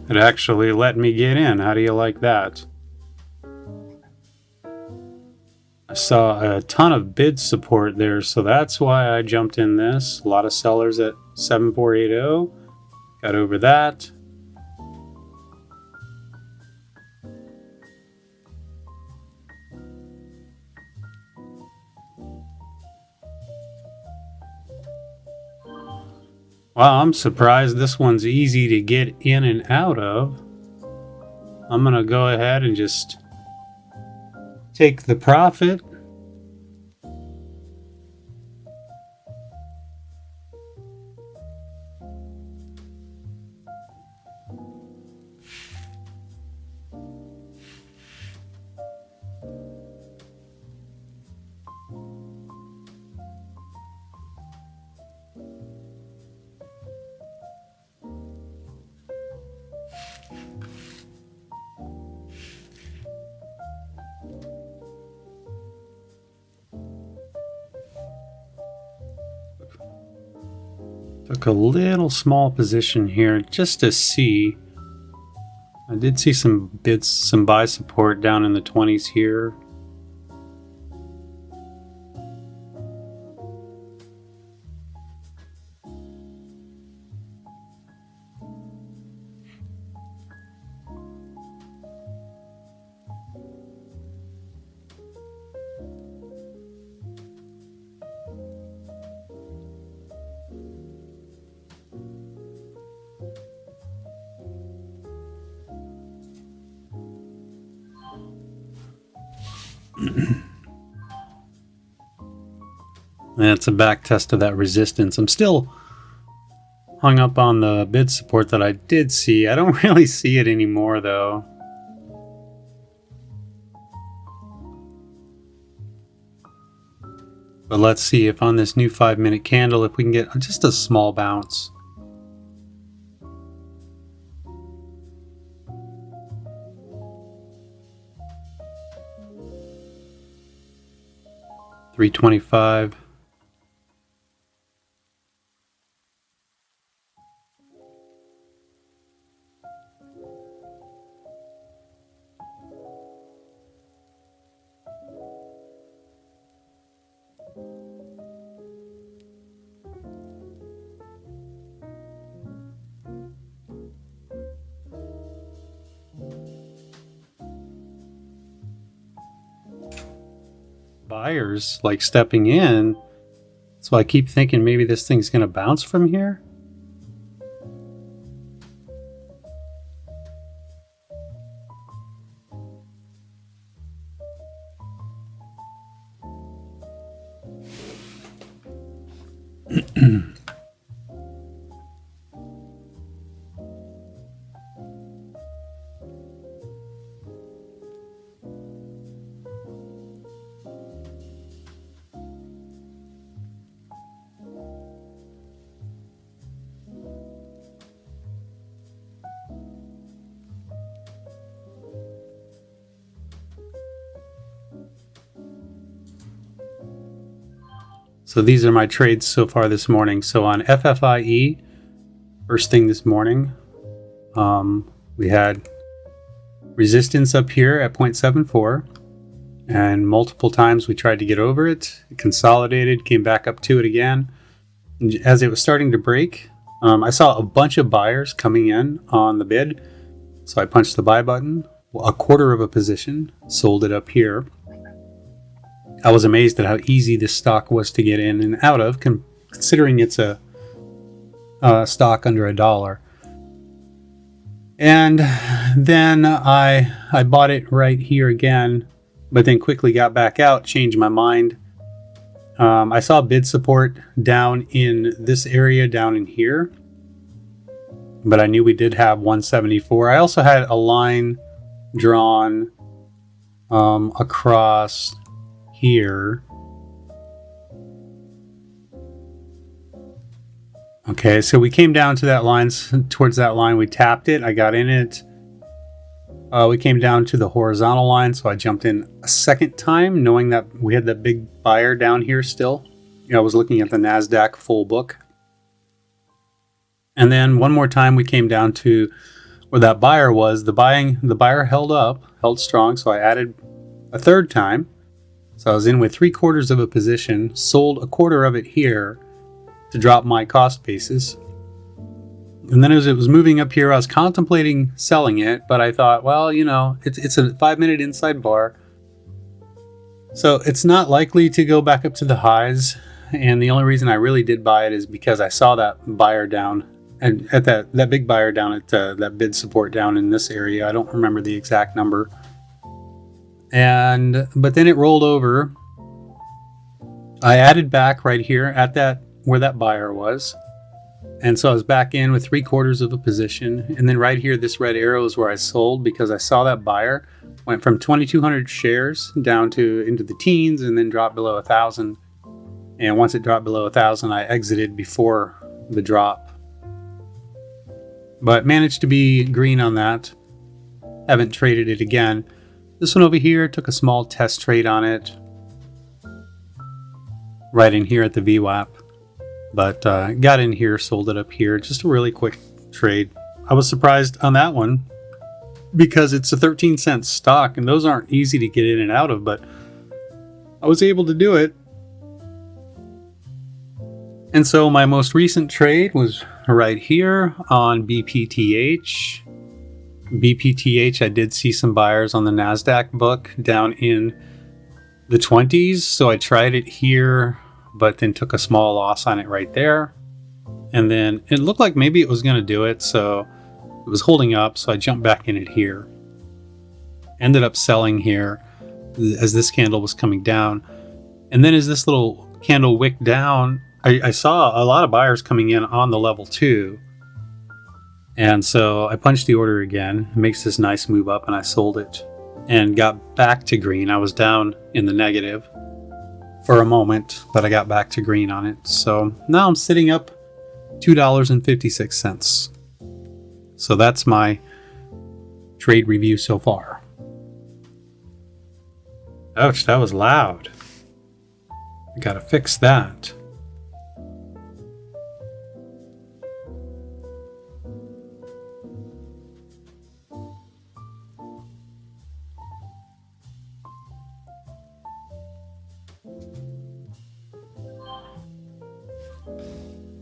It actually let me get in. How do you like that? I saw a ton of bid support there, so that's why I jumped in this. A lot of sellers at 7480. Got over that. Wow, I'm surprised this one's easy to get in and out of. I'm gonna go ahead and just take the profit. Took a little small position here just to see. I did see some bids, some buy support down in the 20s here. That's a back test of that resistance. I'm still hung up on the bid support that I did see. I don't really see it anymore though. But let's see if on this new 5-minute candle, if we can get just a small bounce. $325. Buyers like stepping in, so I keep thinking maybe this thing's gonna bounce from here. So these are my trades so far this morning. So on FFIE, first thing this morning, we had resistance up here at 0.74, and multiple times we tried to get over it. It consolidated, came back up to it again. And as it was starting to break, I saw a bunch of buyers coming in on the bid. So I punched the buy button, a quarter of a position, sold it up here. I was amazed at how easy this stock was to get in and out of, considering it's a stock under $1. And then I bought it right here again, but then quickly got back out, changed my mind. I saw bid support down in this area, down in here, but I knew we did have 174. I also had a line drawn across here. Okay, so we came down to that line, towards that line. We tapped it. I got in it. We came down to the horizontal line, so I jumped in a second time, knowing that we had that big buyer down here still. I was looking at the NASDAQ full book. And then one more time we came down to where that buyer was, the buyer held strong, so I added a third time. So I was in with 3/4 of a position, sold a quarter of it here to drop my cost basis. And then as it was moving up here, I was contemplating selling it, but I thought, well, it's a 5-minute inside bar. So it's not likely to go back up to the highs. And the only reason I really did buy it is because I saw that buyer down and at that big buyer down at that bid support down in this area. I don't remember the exact number. But then it rolled over. I added back right here at that where that buyer was. And so I was back in with 3/4 of a position. And then right here, this red arrow is where I sold because I saw that buyer went from 2,200 shares down to into the teens and then dropped below 1,000. And once it dropped below 1,000, I exited before the drop. But managed to be green on that. Haven't traded it again. This one over here, took a small test trade on it. Right in here at the VWAP. But got in here, sold it up here. Just a really quick trade. I was surprised on that one because it's a 13-cent stock and those aren't easy to get in and out of, but I was able to do it. And so my most recent trade was right here on BPTH. BPTH, I did see some buyers on the NASDAQ book down in the 20s. So I tried it here, but then took a small loss on it right there. And then it looked like maybe it was going to do it. So it was holding up. So I jumped back in it here. Ended up selling here as this candle was coming down. And then as this little candle wicked down, I saw a lot of buyers coming in on the level 2. And so I punched the order again. It makes this nice move up and I sold it and got back to green. I was down in the negative for a moment, but I got back to green on it. So now I'm sitting up $2.56. So that's my trade review so far. Ouch, that was loud. I gotta fix that.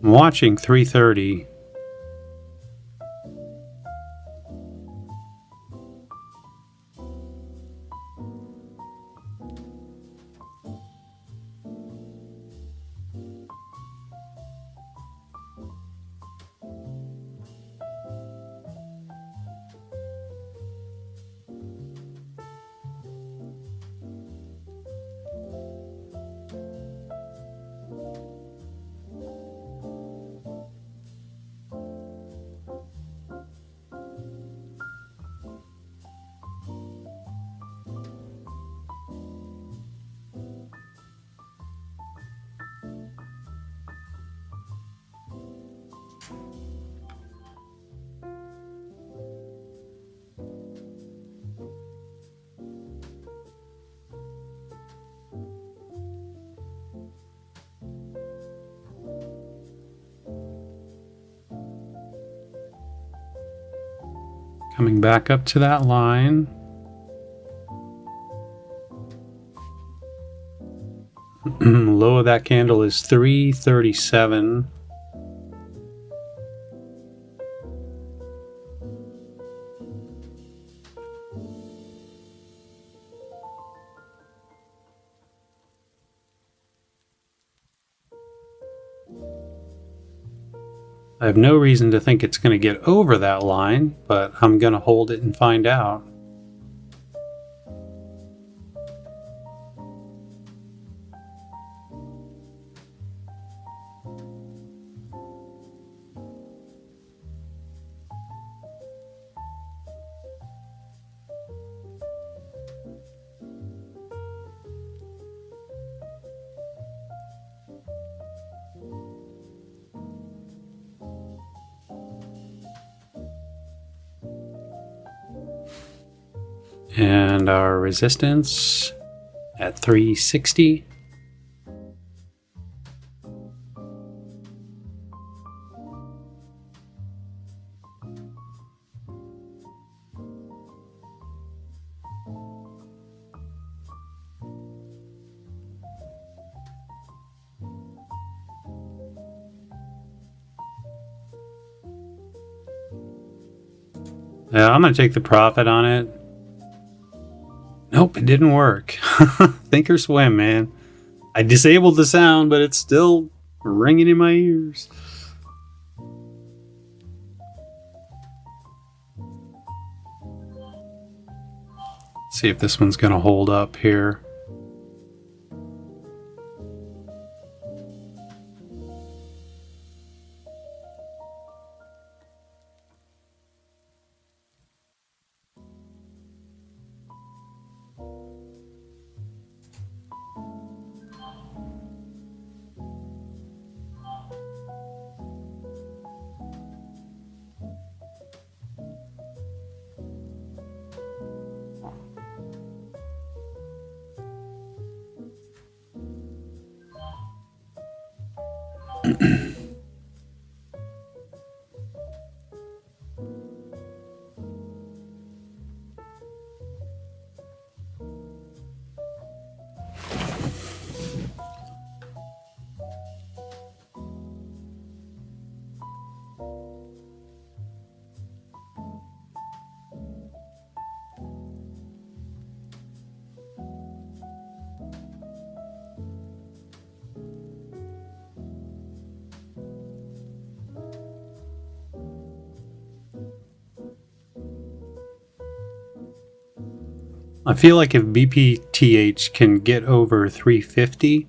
I'm watching 330. Coming back up to that line. Low of that candle is 337. I have no reason to think it's going to get over that line, but I'm going to hold it and find out. And our resistance at 360. Yeah, I'm gonna take the profit on it. Nope, it didn't work. Think or swim, man. I disabled the sound, but it's still ringing in my ears. See if this one's gonna hold up here. I feel like if BPTH can get over 350,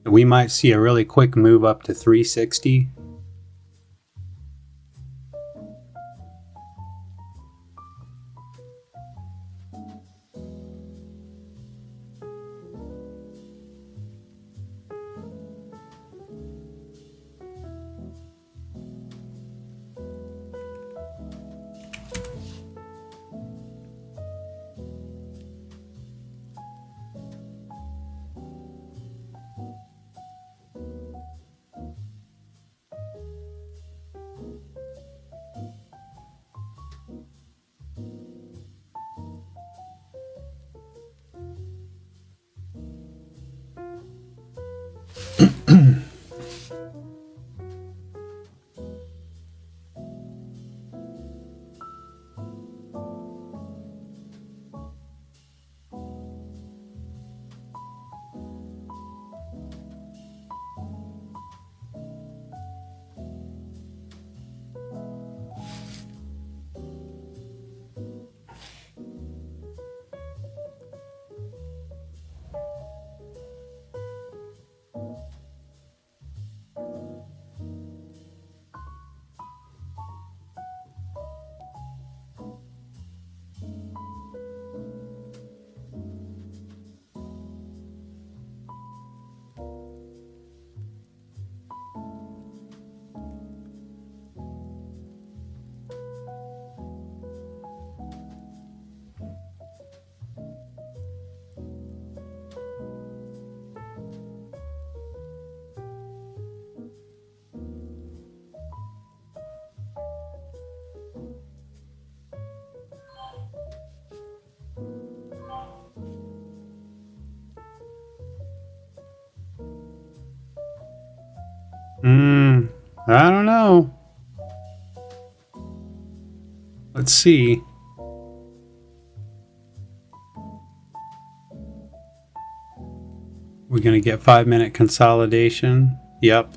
we might see a really quick move up to 360. I don't know. Let's see. We're going to get 5-minute consolidation. Yep.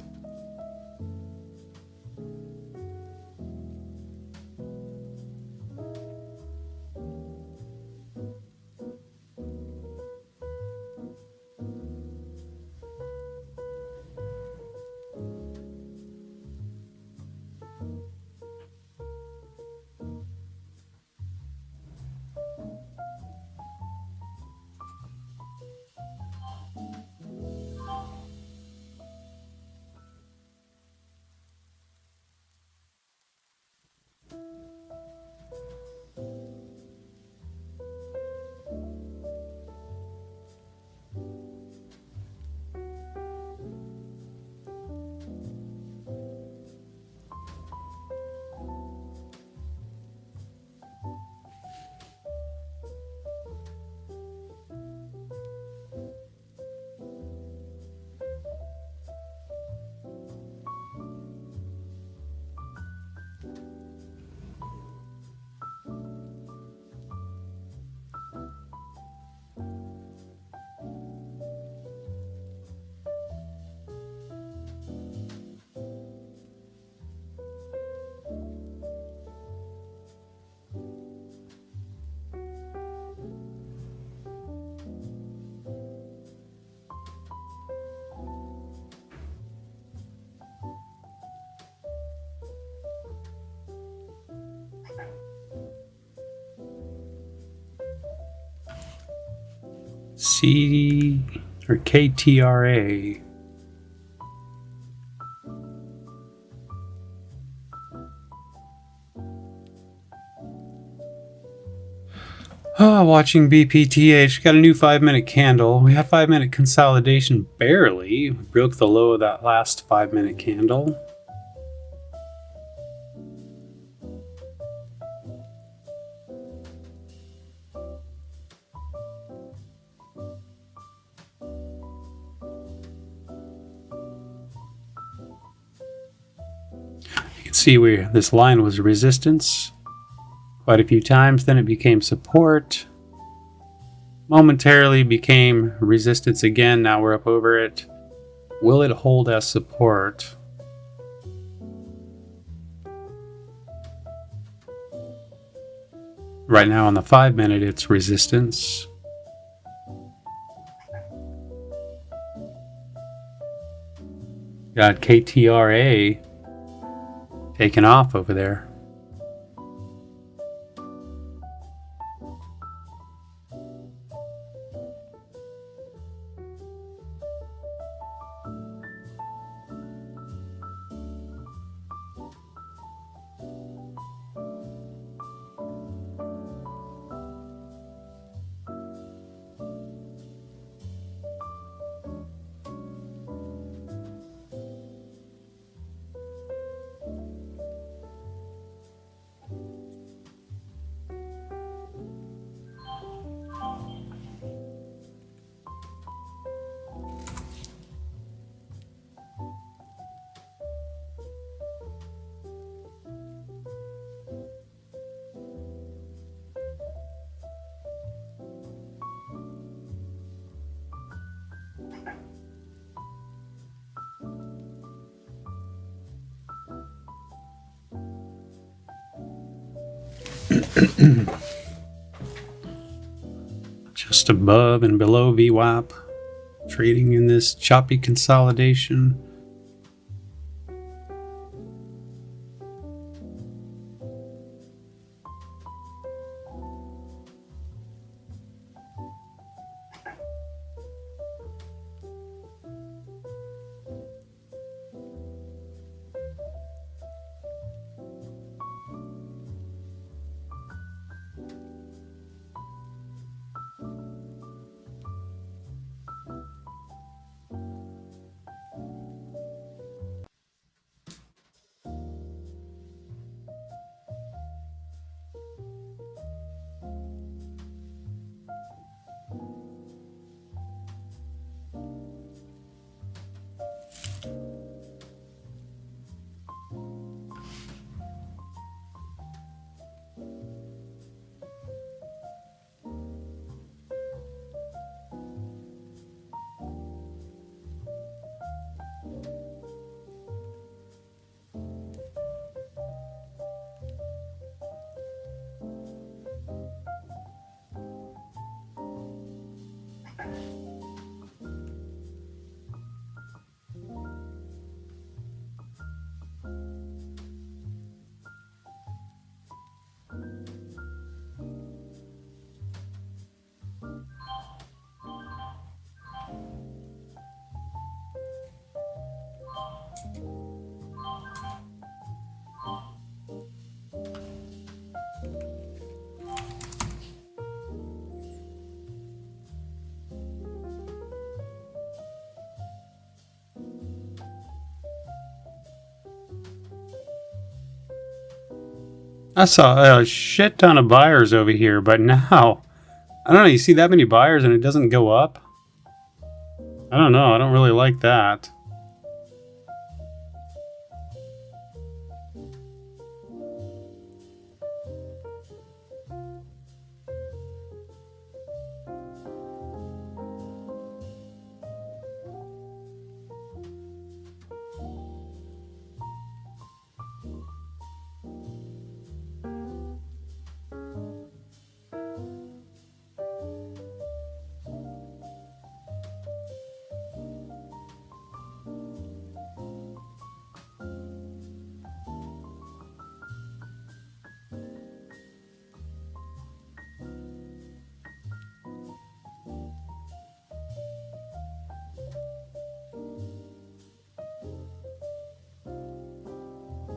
C or KTRA. Oh, watching BPTH. Got a new 5-minute candle. We had 5-minute consolidation barely. We broke the low of that last 5-minute candle. You can see where this line was resistance quite a few times, then it became support, momentarily became resistance again. Now we're up over it. Will it hold as support? Right now on the 5-minute it's resistance. Got KTRA taking off over there. Just above and below VWAP, trading in this choppy consolidation. I saw a shit ton of buyers over here, but now, I don't know, you see that many buyers and it doesn't go up? I don't know, I don't really like that.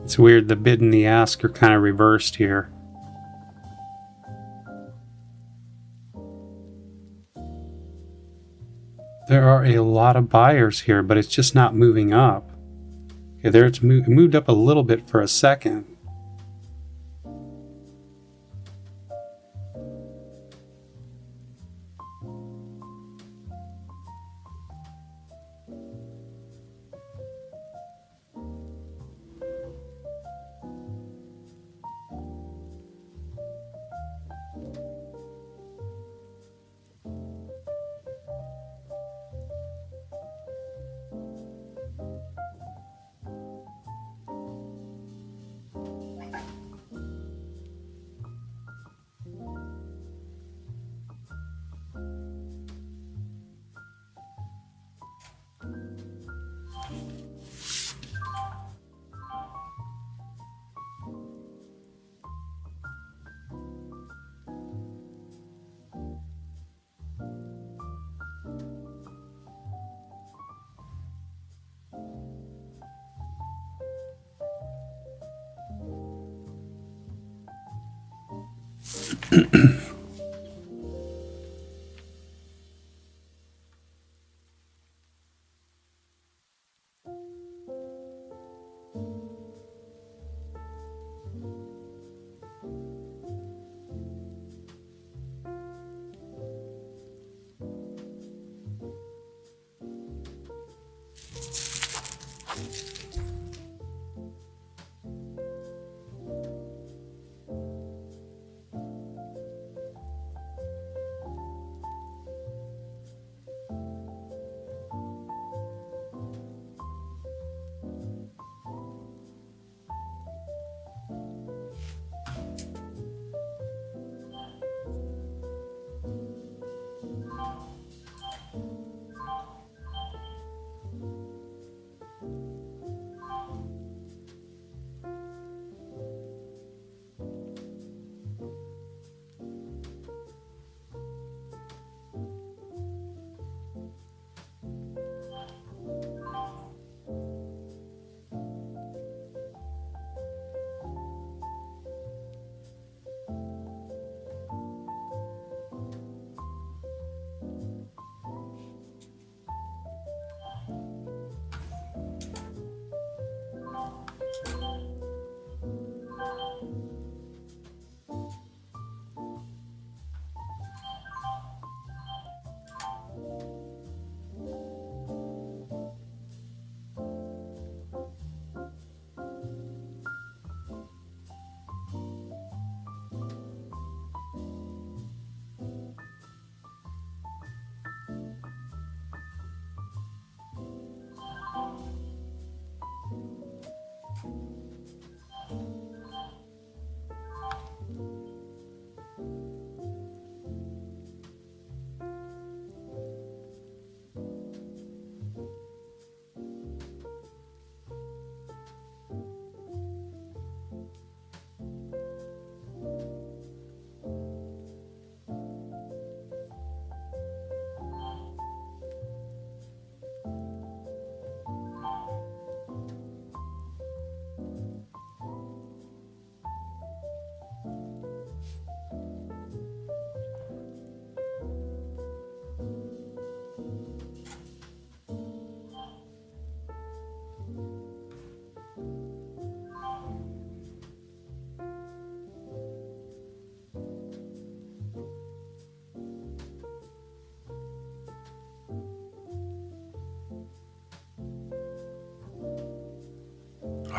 It's weird, the bid and the ask are kind of reversed here. There are a lot of buyers here, but it's just not moving up. Okay, there it's moved up a little bit for a second.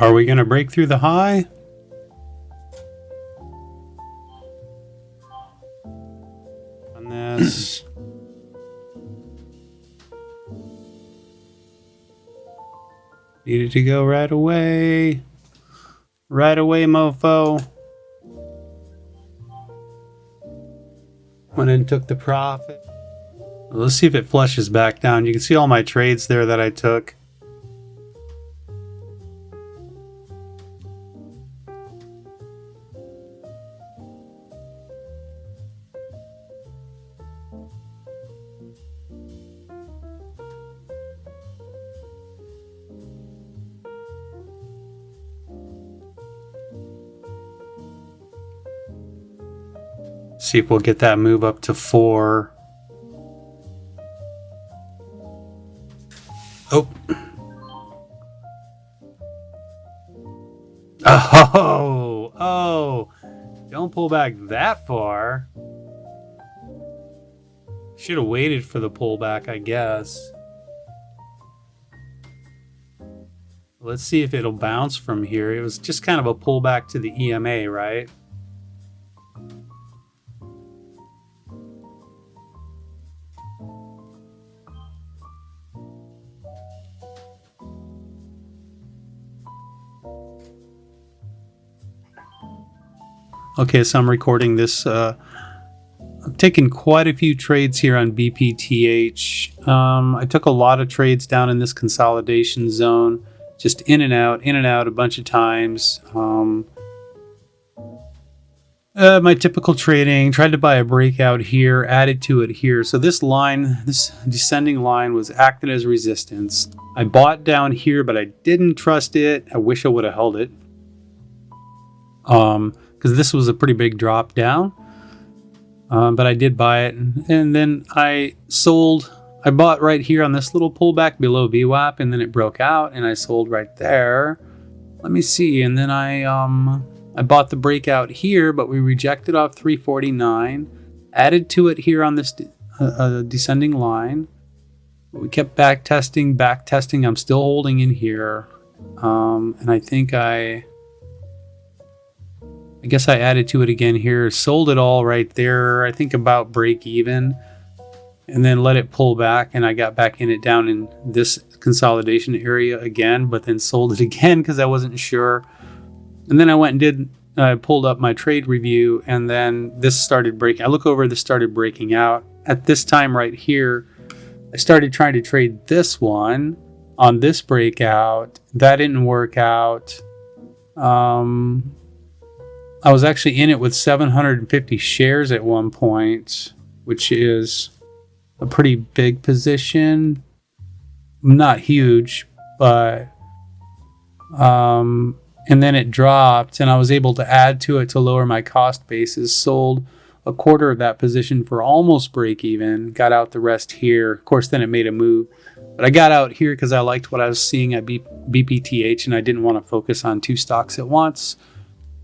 Are we going to break through the high? On this. Needed to go right away. Right away, mofo. Went and took the profit. Let's see if it flushes back down. You can see all my trades there that I took. See if we'll get that move up to 4. Oh. Oh. Don't pull back that far. Should have waited for the pullback, I guess. Let's see if it'll bounce from here. It was just kind of a pullback to the EMA, right? Okay, so I'm recording this. I've taken quite a few trades here on BPTH. I took a lot of trades down in this consolidation zone, just in and out a bunch of times. My typical trading, tried to buy a breakout here, added to it here. So this line, this descending line was acting as resistance. I bought down here, but I didn't trust it. I wish I would have held it. Because this was a pretty big drop down. But I did buy it, and then I sold. I bought right here on this little pullback below VWAP, and then it broke out, and I sold right there. Let me see, and then I bought the breakout here, but we rejected off 349, added to it here on this descending line. We kept back testing. I'm still holding in here, and I think I guess I added to it again here, sold it all right there, I think about break even, and then let it pull back, and I got back in it down in this consolidation area again, but then sold it again because I wasn't sure. And then I went and pulled up my trade review, and then this started breaking. I look over, this started breaking out. At this time right here, I started trying to trade this one on this breakout. That didn't work out. I was actually in it with 750 shares at one point, which is a pretty big position. Not huge, but and then it dropped, and I was able to add to it to lower my cost basis. Sold a quarter of that position for almost break even. Got out the rest here. Of course, then it made a move, but I got out here because I liked what I was seeing at BPTH, and I didn't want to focus on 2 stocks at once.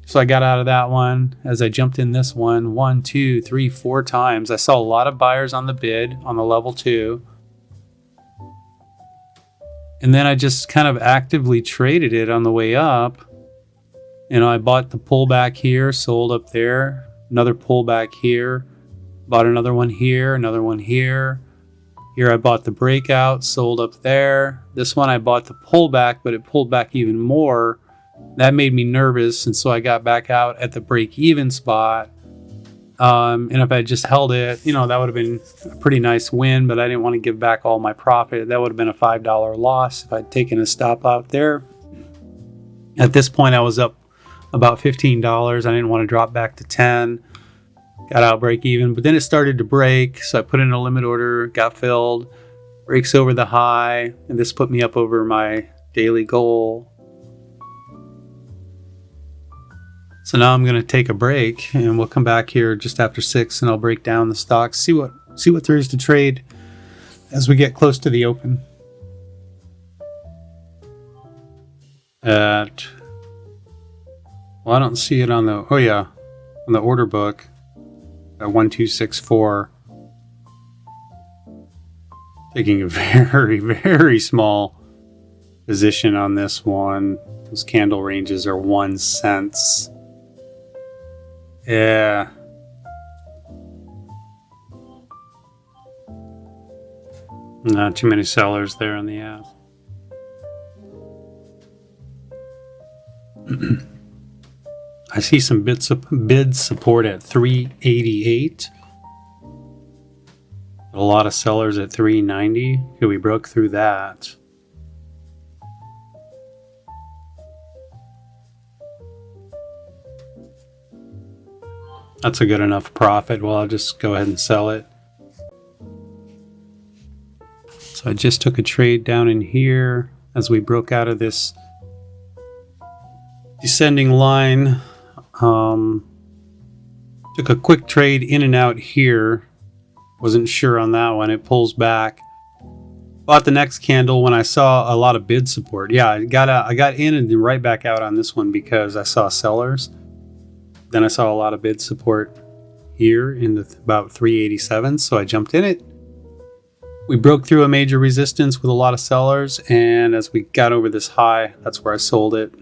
So I got out of that one as I jumped in this one 1, 2, 3, 4 times. I saw a lot of buyers on the bid on the level 2. And then I just kind of actively traded it on the way up. You know, I bought the pullback here, sold up there, another pullback here, bought another one here, another one here. Here I bought the breakout, sold up there. This one I bought the pullback, but it pulled back even more. That made me nervous, and so I got back out at the break-even spot. And if I just held it, you know, that would have been a pretty nice win, but I didn't want to give back all my profit. That would have been a $5 loss if I'd taken a stop out there. At this point, I was up about $15. I didn't want to drop back to 10. Got out break-even, but then it started to break, so I put in a limit order, got filled, breaks over the high, and this put me up over my daily goal. So now I'm going to take a break, and we'll come back here just after 6, and I'll break down the stocks, see what there is to trade as we get close to the open. Well, I don't see it on the on the order book at 1264. Taking a very, very small position on this one. Those candle ranges are 1 cent. Yeah. Not too many sellers there on the app. I see some bid support at 388. A lot of sellers at 390. Okay, we broke through that. That's a good enough profit. Well, I'll just go ahead and sell it. So I just took a trade down in here as we broke out of this descending line. Took a quick trade in and out here. Wasn't sure on that one. It pulls back. Bought the next candle when I saw a lot of bid support. Yeah, I got in and then right back out on this one because I saw sellers. Then I saw a lot of bid support here in the about 387, so I jumped in it. We broke through a major resistance with a lot of sellers, and as we got over this high, that's where I sold it.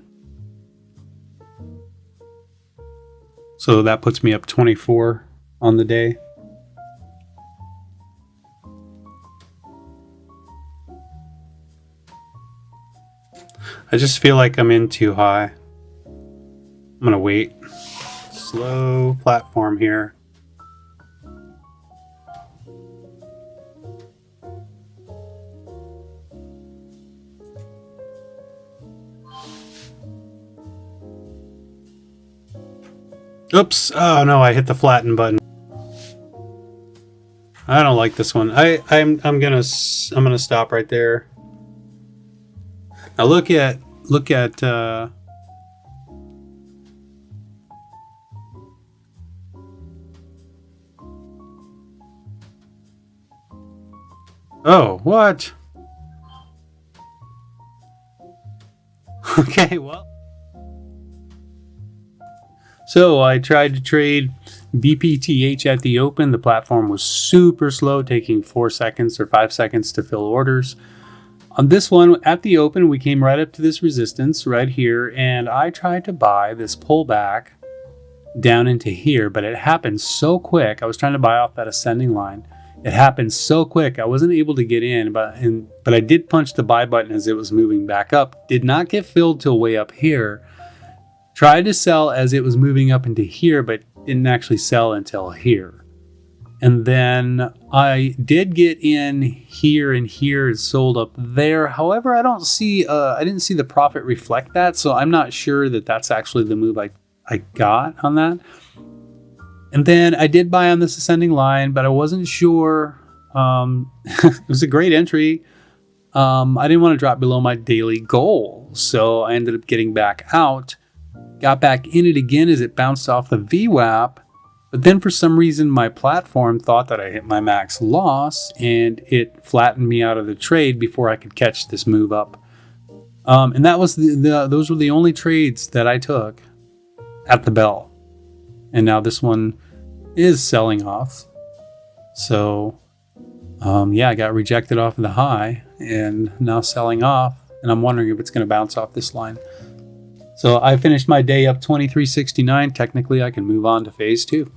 So that puts me up 24 on the day. I just feel like I'm in too high. I'm gonna wait. Slow platform here. Oops. Oh no, I hit the flatten button. I don't like this one. I'm gonna stop right there. Now look at oh, what? Okay, well. So I tried to trade BPTH at the open. The platform was super slow, taking 4 seconds or 5 seconds to fill orders. On this one, at the open, we came right up to this resistance right here, and I tried to buy this pullback down into here, but it happened so quick. I was trying to buy off that ascending line. It happened so quick, I wasn't able to get in, but I did punch the buy button as it was moving back up. Did not get filled till way up here. Tried to sell as it was moving up into here, but didn't actually sell until here. And then I did get in here and here, and sold up there. However, I didn't see the profit reflect that, so I'm not sure that that's actually the move I got on that. And then I did buy on this ascending line, but I wasn't sure. It was a great entry. I didn't want to drop below my daily goal, so I ended up getting back out. Got back in it again as it bounced off the VWAP, but then for some reason my platform thought that I hit my max loss and it flattened me out of the trade before I could catch this move up. And that was those were the only trades that I took at the bell. And now this one is selling off. So yeah, I got rejected off of the high and now selling off, and I'm wondering if it's going to bounce off this line. So I finished my day up 23.69. Technically, I can move on to phase 2.